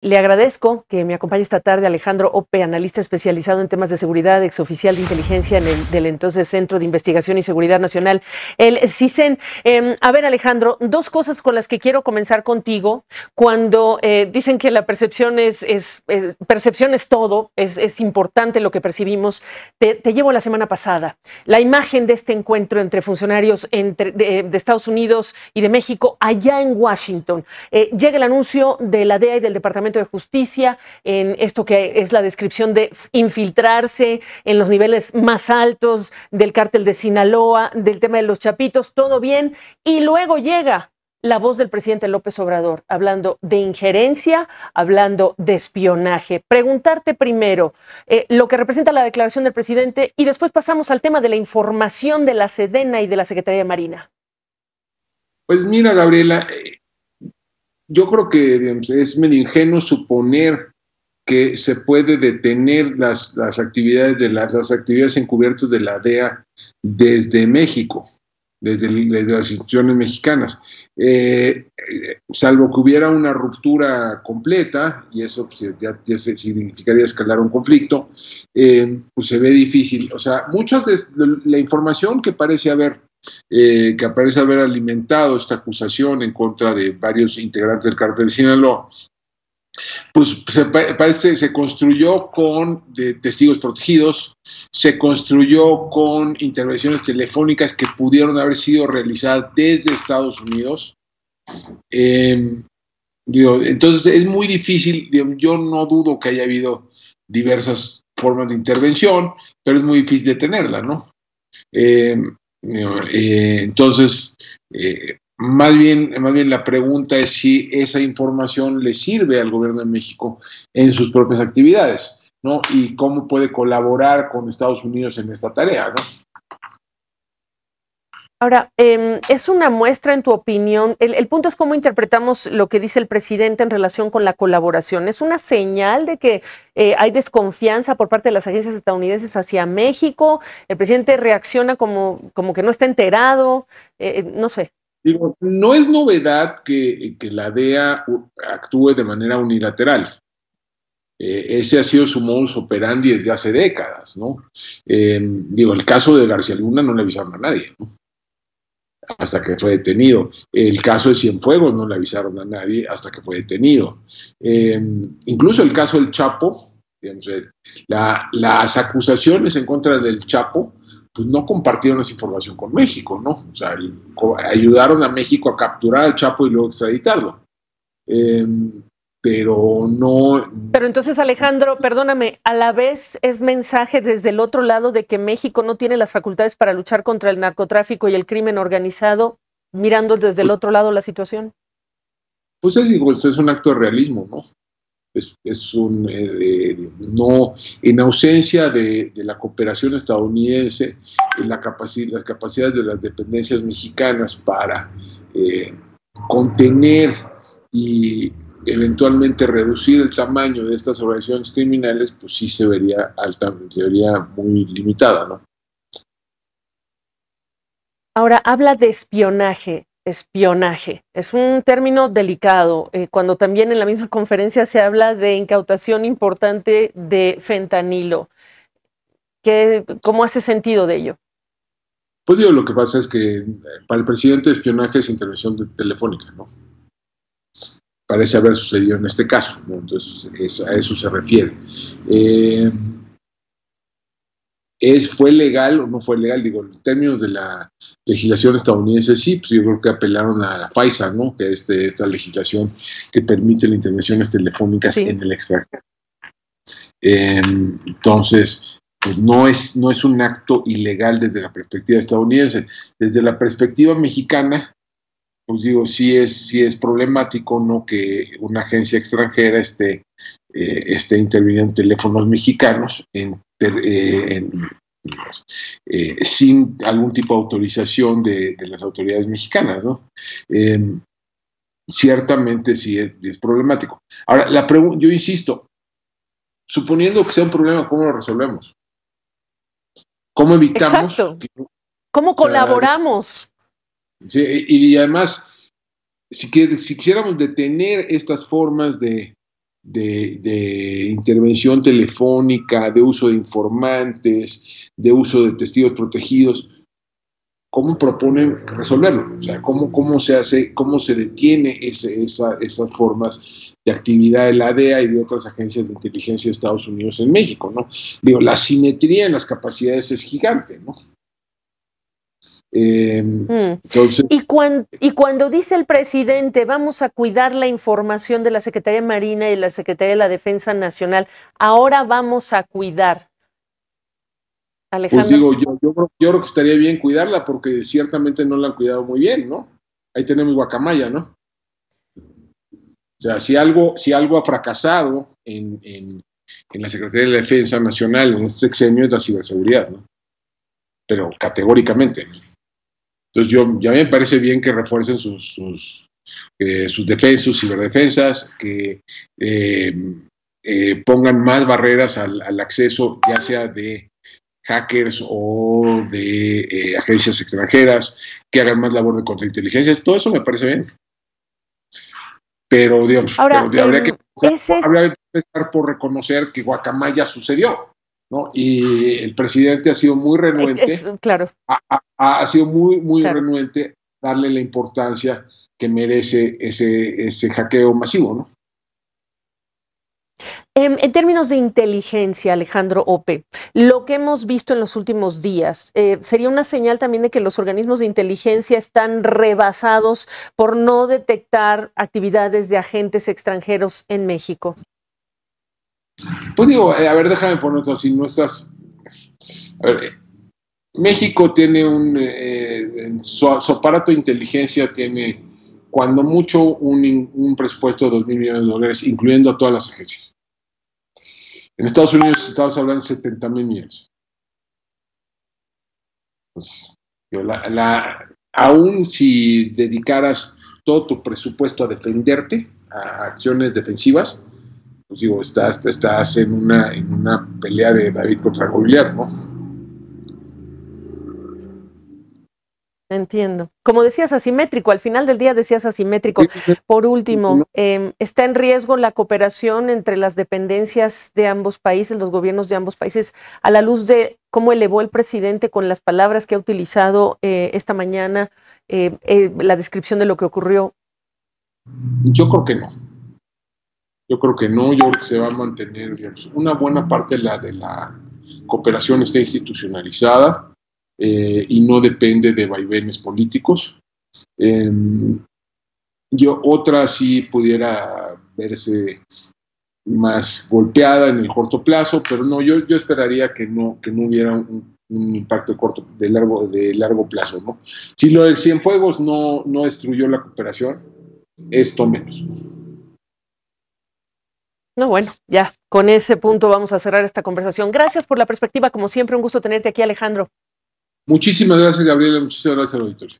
Le agradezco que me acompañe esta tarde Alejandro Ope, analista especializado en temas de seguridad, exoficial de inteligencia del entonces Centro de Investigación y Seguridad Nacional, el CISEN. A ver, Alejandro, dos cosas con las que quiero comenzar contigo. Cuando dicen que la percepción percepción es todo, es importante lo que percibimos. Te llevo la semana pasada. La imagen de este encuentro entre funcionarios de Estados Unidos y de México allá en Washington. Llega el anuncio de la DEA y del Departamento de Justicia en esto que es la descripción de infiltrarse en los niveles más altos del cártel de Sinaloa, del tema de los chapitos, todo bien, y luego llega la voz del presidente López Obrador hablando de injerencia, hablando de espionaje. Preguntarte primero lo que representa la declaración del presidente y después pasamos al tema de la información de la Sedena y de la Secretaría de Marina. Pues mira, Gabriela, yo creo que digamos, es medio ingenuo suponer que se puede detener las actividades las actividades encubiertas de la DEA desde México, desde las instituciones mexicanas, salvo que hubiera una ruptura completa, y eso pues, ya significaría escalar un conflicto, pues se ve difícil. O sea, mucha de la información que parece haber alimentado esta acusación en contra de varios integrantes del cártel de Sinaloa, pues se construyó con testigos protegidos, se construyó con intervenciones telefónicas que pudieron haber sido realizadas desde Estados Unidos. Entonces es muy difícil, yo no dudo que haya habido diversas formas de intervención, pero es muy difícil detenerla, ¿no? Entonces, más bien la pregunta es si esa información le sirve al gobierno de México en sus propias actividades, ¿no? Y cómo puede colaborar con Estados Unidos en esta tarea, ¿no? Ahora, es una muestra, en tu opinión, el punto es cómo interpretamos lo que dice el presidente en relación con la colaboración. ¿Es una señal de que hay desconfianza por parte de las agencias estadounidenses hacia México? ¿El presidente reacciona como que no está enterado? No sé. Digo, no es novedad que la DEA actúe de manera unilateral. Ese ha sido su modus operandi desde hace décadas, ¿no? El caso de García Luna no le avisaron a nadie, ¿no? Hasta que fue detenido. El caso de Cienfuegos no le avisaron a nadie hasta que fue detenido. Incluso el caso del Chapo, digamos, las acusaciones en contra del Chapo, pues no compartieron esa información con México, ¿no? O sea, ayudaron a México a capturar al Chapo y luego extraditarlo. Pero no... Pero entonces, Alejandro, perdóname, a la vez es mensaje desde el otro lado de que México no tiene las facultades para luchar contra el narcotráfico y el crimen organizado, mirando desde el otro lado la situación. Pues es un acto de realismo, ¿no? No, en ausencia de la cooperación estadounidense, las capacidades de las dependencias mexicanas para contener y eventualmente reducir el tamaño de estas organizaciones criminales, pues sí se vería muy limitada, ¿no? Ahora, habla de espionaje. Espionaje es un término delicado, cuando también en la misma conferencia se habla de incautación importante de fentanilo. ¿Cómo hace sentido de ello? Pues digo, lo que pasa es que para el presidente espionaje es intervención telefónica, ¿no? Parece haber sucedido en este caso, ¿no? Entonces a eso se refiere. ¿Fue legal o no fue legal? Digo, en términos de la legislación estadounidense, sí, pues yo creo que apelaron a la FISA, ¿no? Que es esta legislación que permite las intervenciones telefónicas en el extranjero. Entonces, pues no es un acto ilegal desde la perspectiva estadounidense. Desde la perspectiva mexicana, pues digo, sí es problemático, ¿no? Que una agencia extranjera esté interviniendo en teléfonos mexicanos sin algún tipo de autorización de las autoridades mexicanas, ¿no? Ciertamente sí es problemático. Ahora, yo insisto, suponiendo que sea un problema, ¿cómo lo resolvemos? ¿Cómo evitamos? Exacto. ¿Cómo colaboramos? Sí, y además, si quisiéramos detener estas formas de de intervención telefónica, de uso de informantes, de uso de testigos protegidos. ¿Cómo proponen resolverlo? O sea, ¿cómo se hace, cómo se detiene esas formas de actividad de la DEA y de otras agencias de inteligencia de Estados Unidos en México, ¿no? Digo, la simetría en las capacidades es gigante, ¿no? Entonces, y cuando dice el presidente, vamos a cuidar la información de la Secretaría de Marina y de la Secretaría de la Defensa Nacional, ahora vamos a cuidar. Alejandro. Pues digo, yo creo que estaría bien cuidarla porque ciertamente no la han cuidado muy bien, ¿no? Ahí tenemos Guacamaya, ¿no? O sea, si algo ha fracasado en la Secretaría de la Defensa Nacional en este sexenio es la ciberseguridad, ¿no? Pero categóricamente, ¿no? Entonces ya me parece bien que refuercen sus defensas, sus ciberdefensas, que pongan más barreras al acceso, ya sea de hackers o de agencias extranjeras, que hagan más labor de contrainteligencia. Todo eso me parece bien. Pero, digamos, ahora, habría que empezar por reconocer que Guacamaya sucedió, ¿no? Y el presidente ha sido muy renuente. Claro. Ha sido muy claro. Renuente a darle la importancia que merece ese hackeo masivo, ¿no? En términos de inteligencia, Alejandro Ope, lo que hemos visto en los últimos días, ¿sería una señal también de que los organismos de inteligencia están rebasados por no detectar actividades de agentes extranjeros en México? Pues digo, a ver, déjame ponerlo así, no estás... A ver, México tiene su aparato de inteligencia tiene, cuando mucho, un presupuesto de $2,000 millones, incluyendo a todas las agencias. En Estados Unidos estamos hablando de 70,000 millones. Pues, aún si dedicaras todo tu presupuesto a defenderte, a acciones defensivas, pues digo, estás en una pelea de David contra Goliat, ¿no? Entiendo. Como decías, asimétrico, al final del día decías asimétrico. Por último, ¿está en riesgo la cooperación entre las dependencias de ambos países, los gobiernos de ambos países, a la luz de cómo elevó el presidente con las palabras que ha utilizado esta mañana, la descripción de lo que ocurrió? Yo creo que no. Yo creo que se va a mantener, digamos, una buena parte de la cooperación está institucionalizada. Y no depende de vaivenes políticos. Otra sí pudiera verse más golpeada en el corto plazo, pero no, yo esperaría que no hubiera un impacto de largo plazo, ¿no? Si lo del Cienfuegos no destruyó la cooperación, esto menos. No, bueno, ya con ese punto vamos a cerrar esta conversación. Gracias por la perspectiva, como siempre, un gusto tenerte aquí, Alejandro. Muchísimas gracias, Gabriela. Muchísimas gracias al auditorio.